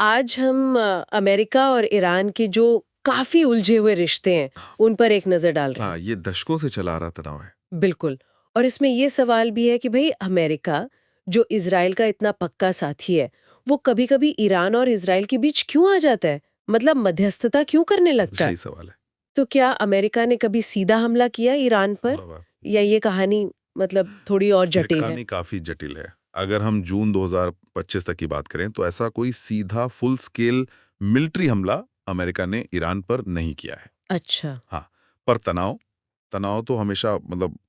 आज हम अमेरिका और ईरान के जो काफी उलझे हुए रिश्ते हैं, उन पर एक नजर डाल रहे हैं। हाँ, ये दशकों से चला आ रहा तनाव है। बिल्कुल। और इसमें ये सवाल भी है कि भाई अमेरिका, जो इजराइल का इतना पक्का साथी है, वो कभी-कभी ईरान और इजराइल के बीच क्यों आ जाता है? मतलब मध्यस्थता क्यों करने लगता है? सही सवाल है। तो क्या अमेरिका ने कभी सीधा हमला किया ईरान पर? वाह, वाह। या ये कहानी मतलब थोड़ी और ये जटिल है? कहानी काफी जटिल है। अगर हम जून 2025 तक की बात करें तो ऐसा कोई सीधा फुल स्केल मिलिट्री हमला अमेरिका ने ईरान पर नहीं किया है। अच्छा। हाँ, पर तनाव तनाव तो हमेशा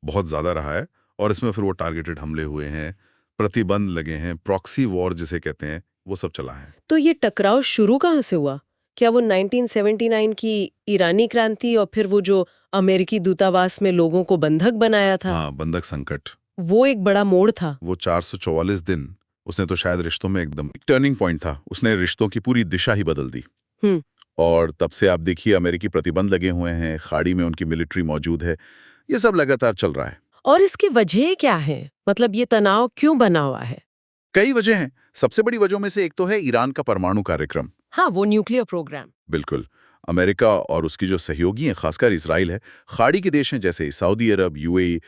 बहुत ज्यादा रहा है। और इसमें फिर वो टारगेटेड हमले हुए हैं, प्रतिबंध लगे हैं, प्रॉक्सी वॉर जिसे कहते हैं, वो सब चला है। तो ये टकराव शुरू कहाँ से हुआ? क्या वो 1979 की ईरानी क्रांति और फिर वो जो अमेरिकी दूतावास में लोगों को बंधक बनाया था, हाँ, बंधक संकट। वो एक बड़ा मोड़ था? वो 444 दिन, उसने तो शायद रिश्तों में एकदम टर्निंग पॉइंट था। उसने रिश्तों की पूरी दिशा ही बदल दी। हम्म। और तब से आप देखिए अमेरिकी प्रतिबंध लगे हुए हैं, खाड़ी में उनकी मिलिट्री मौजूद है। ये सब लगातार चल रहा है। और इसकी वजह क्या है? मतलब ये तनाव क्यों बना हुआ है? कई वजह हैं। सबसे बड़ी वजहों में से एक तो है ईरान का परमाणु कार्यक्रम। हाँ, वो न्यूक्लियर प्रोग्राम। बिल्कुल। अमेरिका और उसकी जो सहयोगी हैं, खासकर इसराइल है, खाड़ी के देश हैं जैसे सऊदी अरब, यूएई,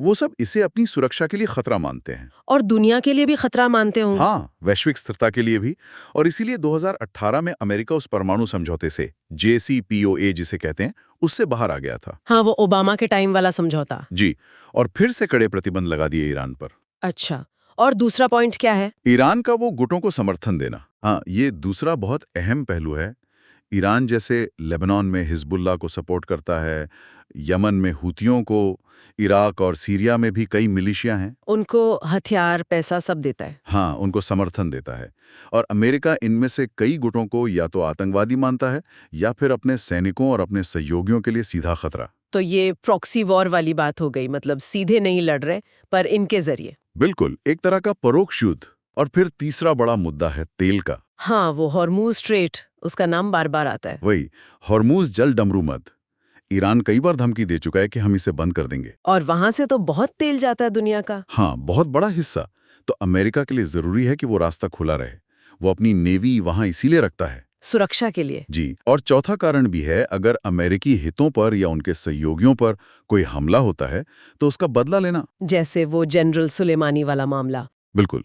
वो सब इसे अपनी सुरक्षा के लिए खतरा मानते हैं। और दुनिया के लिए भी खतरा मानते होंगे। हाँ, वैश्विक स्थिरता के लिए भी। और इसीलिए 2018 में अमेरिका उस परमाणु समझौते से, JCPOA जिसे कहते हैं, उससे बाहर आ गया था। हाँ, वो ओबामा के टाइम वाला समझौता। जी। और फिर से कड़े प्रतिबंध लगा दिए ईरान पर। अच्छा। और दूसरा पॉइंट क्या है? ईरान का वो गुटों को समर्थन देना। हाँ, ये दूसरा बहुत अहम पहलू है। ईरान जैसे लेबनान में हिजबुल्लाह को सपोर्ट करता है, यमन में हूतियों को, इराक और सीरिया में भी कई मिलिशिया हैं। उनको हथियार, पैसा सब देता है। हाँ, उनको समर्थन देता है। और अमेरिका इनमें से कई गुटों को या तो आतंकवादी मानता है या फिर अपने सैनिकों और अपने सहयोगियों के लिए सीधा खतरा। तो ये प्रॉक्सी वॉर वाली बात हो गई, मतलब सीधे नहीं लड़ रहे पर इनके जरिए। बिल्कुल, एक तरह का परोक्ष युद्ध। और फिर तीसरा बड़ा मुद्दा है तेल का। हाँ, वो हॉर्मूज स्ट्रेट, उसका नाम बार बार आता है। वही, हॉर्मूज जल डमरू मद। ईरान कई बार धमकी दे चुका है कि हम इसे बंद कर देंगे। और वहां से तो बहुत तेल जाता है दुनिया का। हाँ, बहुत बड़ा हिस्सा। तो अमेरिका के लिए जरूरी है कि वो रास्ता खुला रहे। वो अपनी नेवी वहां इसीलिए रखता है। सुरक्षा के लिए। जी। और चौथा कारण भी है, अगर अमेरिकी हितों पर या उनके सहयोगियों पर कोई हमला होता है तो उसका बदला लेना। जैसे वो जनरल सुलेमानी वाला मामला। बिल्कुल।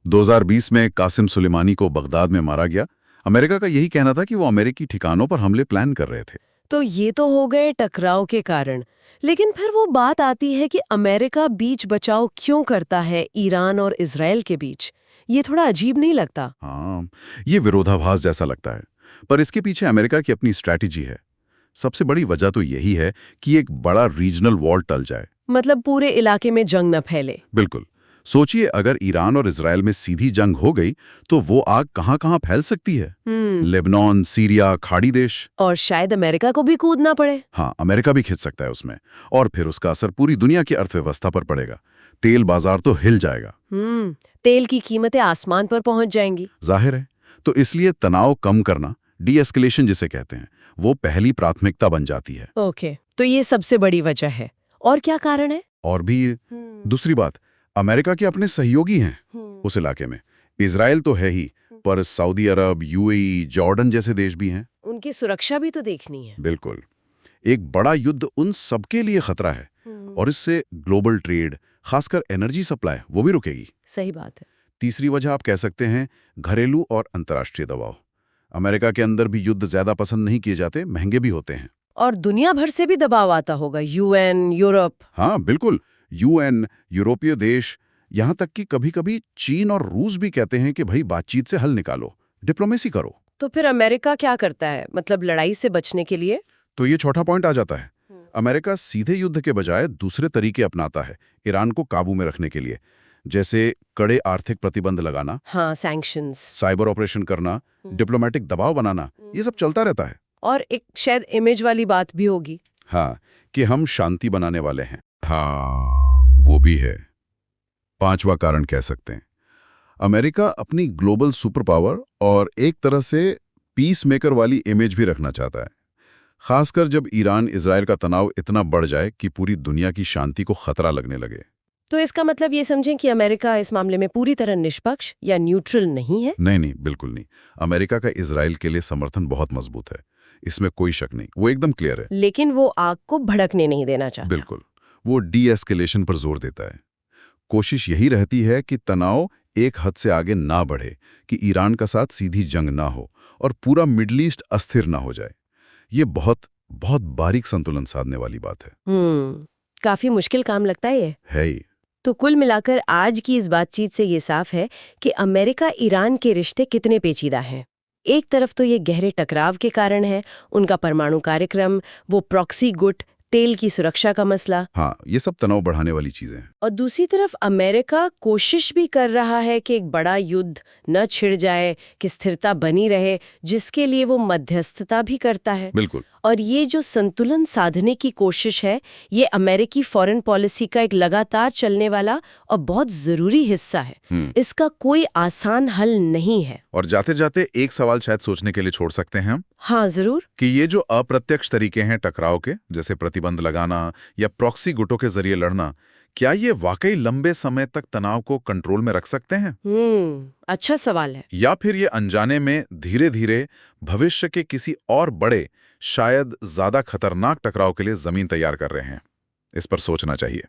2020 में कासिम सुलेमानी को बगदाद में मारा गया। अमेरिका का यही कहना था कि वो अमेरिकी ठिकानों पर हमले प्लान कर रहे थे। तो ये तो हो गए टकराव के कारण। लेकिन फिर वो बात आती है कि अमेरिका बीच बचाव क्यों करता है ईरान और इजराइल के बीच। ये थोड़ा अजीब नहीं लगता? हाँ, ये विरोधाभास जैसा लगता है। पर इसके पीछे अमेरिका की अपनी स्ट्रैटेजी है। सबसे बड़ी वजह तो यही है कि एक बड़ा रीजनल वॉर टल जाए। मतलब पूरे इलाके में जंग न फैले। बिल्कुल। सोचिए, अगर ईरान और इजराइल में सीधी जंग हो गई तो वो आग कहां-कहां फैल सकती है। लेबनान, सीरिया, खाड़ी देश। और शायद अमेरिका को भी कूदना पड़े। हाँ, अमेरिका भी खिंच सकता है उसमें। और फिर उसका असर पूरी दुनिया की अर्थव्यवस्था पर पड़ेगा। तेल बाजार तो हिल जाएगा। तेल की कीमतें आसमान पर पहुंच जाएंगी। जाहिर है। तो इसलिए तनाव कम करना, डी एस्केलेशन जिसे कहते हैं, वो पहली प्राथमिकता बन जाती है। ओके, तो ये सबसे बड़ी वजह है। और क्या कारण है? और भी दूसरी बात, अमेरिका के अपने सहयोगी हैं उस इलाके में। इजराइल तो है ही, पर सऊदी अरब, यूएई, जॉर्डन जैसे देश भी हैं। उनकी सुरक्षा भी तो देखनी है। बिल्कुल। एक बड़ा युद्ध उन सबके लिए खतरा है। और इससे ग्लोबल ट्रेड, खासकर एनर्जी सप्लाई, वो भी रुकेगी। सही बात है। तीसरी वजह आप कह सकते हैं घरेलू और अंतर्राष्ट्रीय दबाव। अमेरिका के अंदर भी युद्ध ज्यादा पसंद नहीं किए जाते, महंगे भी होते हैं। और दुनिया भर से भी दबाव आता होगा, यूएन, यूरोप। हाँ, बिल्कुल। यूएन, यूरोपीय देश, यहाँ तक कि कभी-कभी चीन और रूस भी कहते हैं कि भाई बातचीत से हल निकालो, डिप्लोमेसी करो। तो फिर अमेरिका क्या करता है, मतलब लड़ाई से बचने के लिए? तो ये चौथा पॉइंट आ जाता है। अमेरिका सीधे युद्ध के बजाय दूसरे तरीके अपनाता है ईरान को काबू में रखने के लिए। जैसे कड़े आर्थिक प्रतिबंध लगाना, हाँ, सैंक्शंस। साइबर ऑपरेशन करना, डिप्लोमेटिक दबाव बनाना, ये सब चलता रहता है। और एक शायद इमेज वाली बात भी होगी। हाँ, कि हम शांति बनाने वाले हैं। हाँ, वो भी है। पांचवा कारण कह सकते हैं, अमेरिका अपनी ग्लोबल सुपर पावर और एक तरह से पीस मेकर वाली इमेज भी रखना चाहता है, खासकर जब ईरान इजराइल का तनाव इतना बढ़ जाए कि पूरी दुनिया की शांति को खतरा लगने लगे। तो इसका मतलब ये समझें कि अमेरिका इस मामले में पूरी तरह निष्पक्ष या न्यूट्रल नहीं है? नहीं नहीं, बिल्कुल नहीं। अमेरिका का इजराइल के लिए समर्थन बहुत मजबूत है, इसमें कोई शक नहीं, वो एकदम क्लियर है। लेकिन वो आग को भड़कने नहीं देना चाहता। बिल्कुल, वो डी-एस्केलेशन पर जोर देता है। कोशिश यही रहती है कि तनाव एक हद से आगे ना बढ़े, कि ईरान का साथ सीधी जंग ना हो और पूरा मिडल ईस्ट अस्थिर ना हो जाए। ये बहुत बहुत बारीक संतुलन साधने वाली बात है। काफी मुश्किल काम लगता है ये। है ही। तो कुल मिलाकर आज की इस बातचीत से ये साफ है कि अमेरिका ईरान के रिश्ते कितने पेचीदा हैं। एक तरफ तो ये गहरे टकराव के कारण है, उनका परमाणु कार्यक्रम, वो प्रॉक्सी गुट, तेल की सुरक्षा का मसला, हाँ, ये सब तनाव बढ़ाने वाली चीजें हैं। और दूसरी तरफ अमेरिका कोशिश भी कर रहा है कि एक बड़ा युद्ध न छिड़ जाए, कि स्थिरता बनी रहे, जिसके लिए वो मध्यस्थता भी करता है। बिल्कुल। और ये जो संतुलन साधने की कोशिश है, ये अमेरिकी फॉरेन पॉलिसी का एक लगातार चलने वाला और बहुत जरूरी हिस्सा है। इसका कोई आसान हल नहीं है। और जाते जाते एक सवाल शायद सोचने के लिए छोड़ सकते हैं हम, हाँ जरूर। कि ये जो अप्रत्यक्ष तरीके हैं टकराव के, जैसे प्रतिबंध लगाना या प्रॉक्सी गुटों के जरिए लड़ना, क्या ये वाकई लंबे समय तक तनाव को कंट्रोल में रख सकते हैं? अच्छा सवाल है। या फिर ये अनजाने में धीरे धीरे भविष्य के किसी और बड़े, शायद ज्यादा खतरनाक टकराव के लिए जमीन तैयार कर रहे हैं? इस पर सोचना चाहिए।